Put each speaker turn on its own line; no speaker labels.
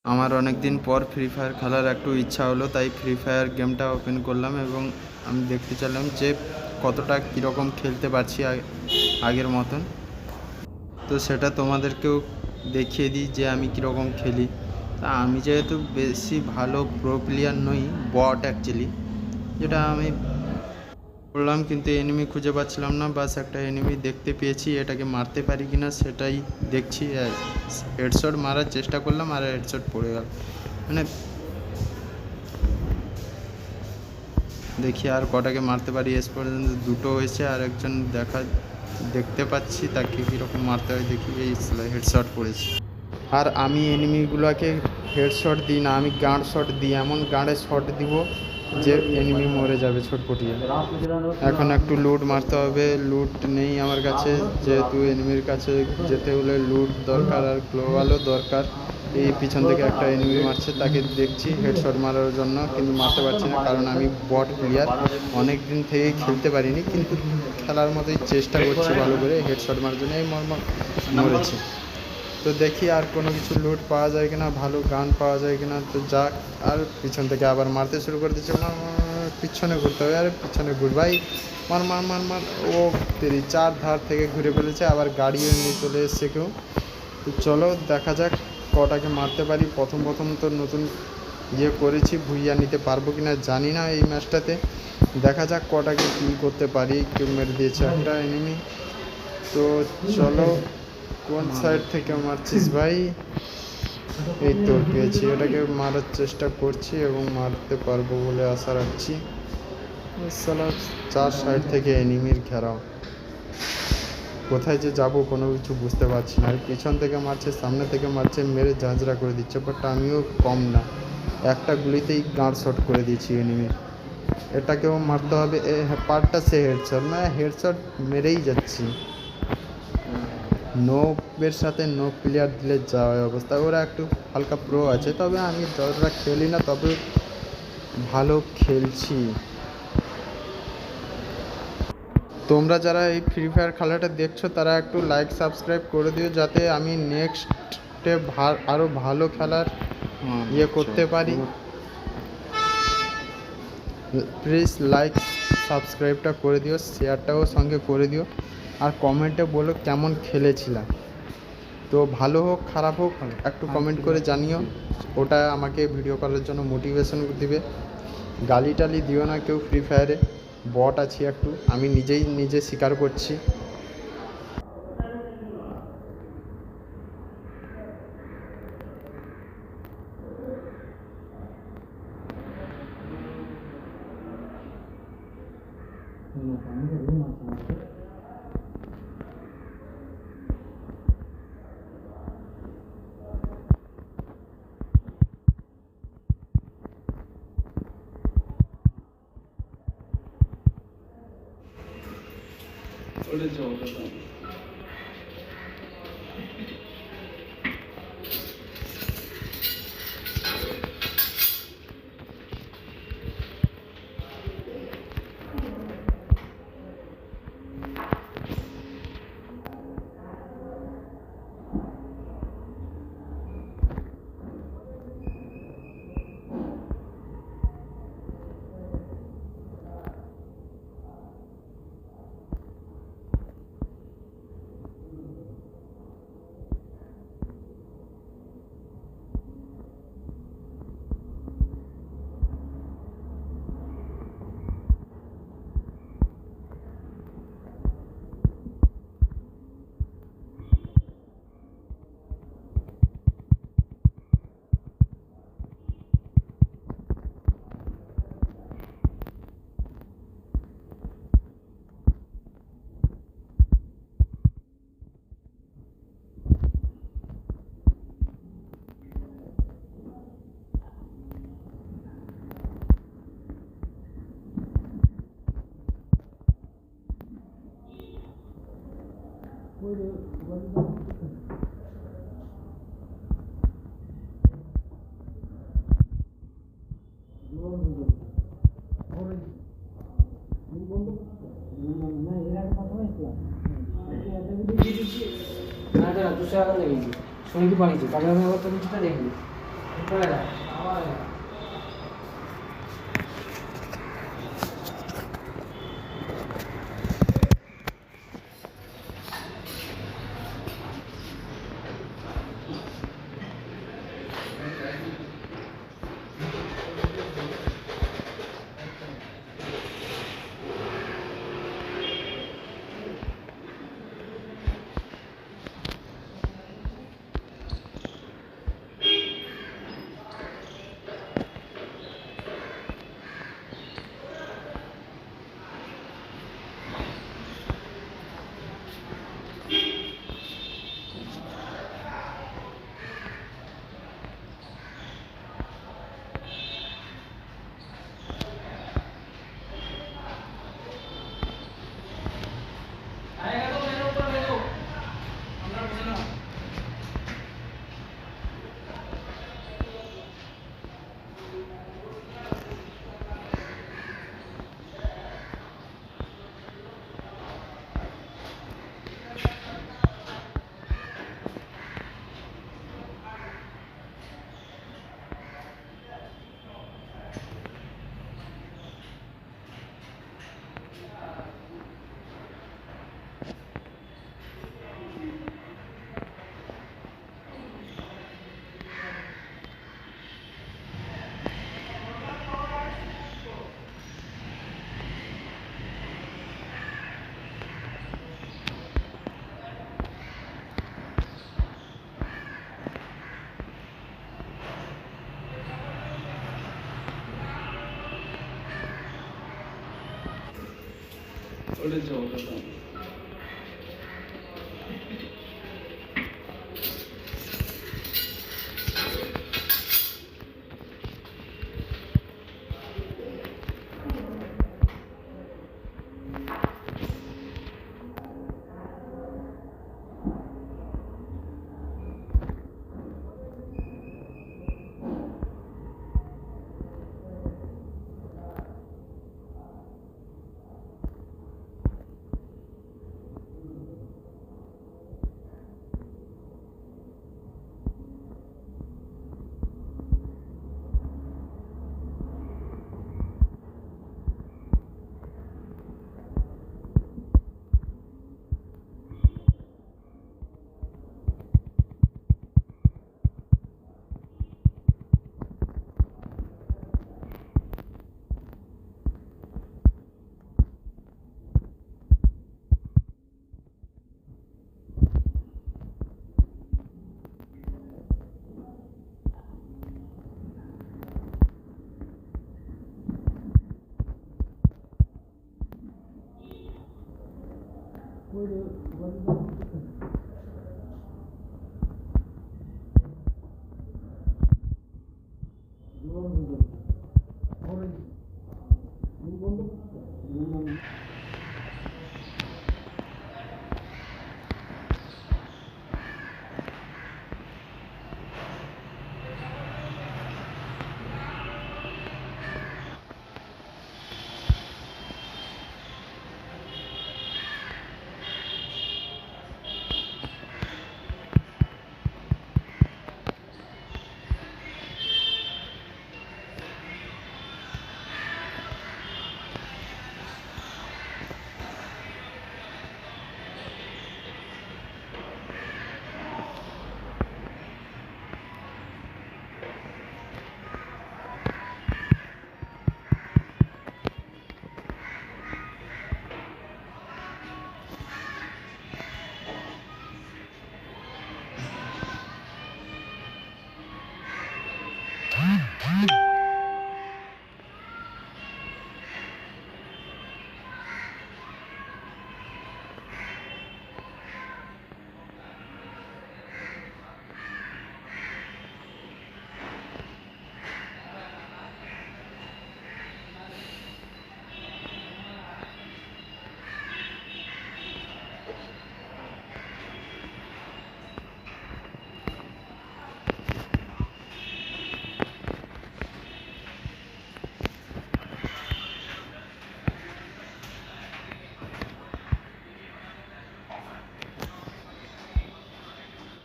আমার অনেক দিন পর ফ্রি ফায়ার খেলার একটু ইচ্ছা হলো, তাই ফ্রি ফায়ার গেমটা ওপেন করলাম এবং আমি দেখতে চাইলাম যে কতটা কীরকম খেলতে পারছি আগের মতন। তো সেটা তোমাদেরকেও দেখিয়ে দিই যে আমি কীরকম খেলি। তা আমি যেহেতু বেশি ভালো প্রো প্লেয়ার নই, বট অ্যাকচুয়ালি, যেটা আমি করলাম, কিন্তু এনিমি খুঁজে পাচ্ছিলাম না। বাস একটা এনিমি দেখতে পেয়েছি, এটাকে মারতে পারি কিনা সেটাই দেখছি। হেডশট মারার চেষ্টা করলাম আর হেডশট পড়ে গেল। মানে দেখি আর কটাকে মারতে পারি। এস পর্যন্ত দুটো হয়েছে, আর একজন দেখতে পাচ্ছি, তাকে কীরকম মারতে হয় দেখি। এই হেডশট পড়েছে। আর আমি এনিমিগুলোকে হেডশট দিই না, আমি গাঁড় শট দিই। এমন গাঁড়ে শট দিব যে এনিমি মরে যাবে ছটপটিয়ে। এখন একটু লুট মারতে হবে। লুট নেই আমার কাছে, যেহেতু এনিমির কাছে যেতে হলে লুট দরকার আর গ্লোবালও দরকার। এই পিছন থেকে একটা এনিমি মারছে, তাকে দেখছি হেডশট মারার জন্য, কিন্তু মারতে পারছি না, কারণ আমি বট প্লেয়ার। অনেক দিন থেকেই খেলতে পারিনি, কিন্তু খেলার মতোই চেষ্টা করছি ভালো করে হেডশট মারার জন্য। এই মরেছে। তো দেখি আর কোনো কিছু লুট পাওয়া যায় কিনা, ভালো গান পাওয়া যায় কিনা। তো যাক, আর পিছন থেকে আবার মারতে শুরু করে দিচ্ছে। পিছনে ঘুরতে হবে, আর পিছনে ঘুরবাই। মার মার মার মার। ও তেরি, চার ধার থেকে ঘুরে ফেলেছে, আবার গাড়িও নিয়ে চলে এসছে কেউ। তো চলো দেখা যাক কটাকে মারতে পারি। প্রথম তো নতুন করেছি, ভুইয়া নিতে পারবো কিনা জানি না এই ম্যাচটাতে। দেখা যাক কটাকে কী করতে পারি। কেউ মেরে দিয়েছে একটা এনিমি। তো চলো, কোন সাইড থেকে মারছিস ভাই? এই তো পেয়েছি, এটাকে মারার চেষ্টা করছি এবং মারতে পারবো বলে আশা রাখছি। সালা, চার সাইড থেকে এনিমির ঘেরাও। কোথায় যে যাব কোনো কিছু বুঝতে পারছি না। আর পিছন থেকে মারছে, সামনে থেকে মারছে, মেরে ঝাঁঝরা করে দিচ্ছে। বাট আমিও কম না, একটা গুলিতেই গাঁড় শট করে দিয়েছি এনিমির। এটাকেও মারতে হবে। পার্টটা সে হেডশট, না হেডশট মেরেই যাচ্ছি। নোবের সাথে নো প্লেয়ার দিলে যাওয়ার অবস্থা। ওরা একটু হালকা প্রো আছে, তবে আমি যতটা খেলি না, তবে ভালো খেলছি। তোমরা যারা এই ফ্রি ফায়ার খেলাটা দেখছো, তারা একটু লাইক সাবস্ক্রাইব করে দিও, যাতে আমি নেক্সটে আরও ভালো খেলার করতে পারি। প্লিজ লাইক সাবস্ক্রাইবটা করে দিও, শেয়ারটাও সঙ্গে করে দিও, আর কমেন্টে বলো কেমন খেলেছিলাম। তো ভালো হোক খারাপ হোক একটু কমেন্ট করে জানিও, ওটা আমাকে ভিডিও করার জন্য মোটিভেশন দিবে। গালি টালি দিও না কেউ। ফ্রি ফায়ারে বট আছি একটু, আমি নিজে স্বীকার করছি।
শুনে কি পানিছি তাহলে আমি আবার তো কিছুটা দেখি। Buyurun.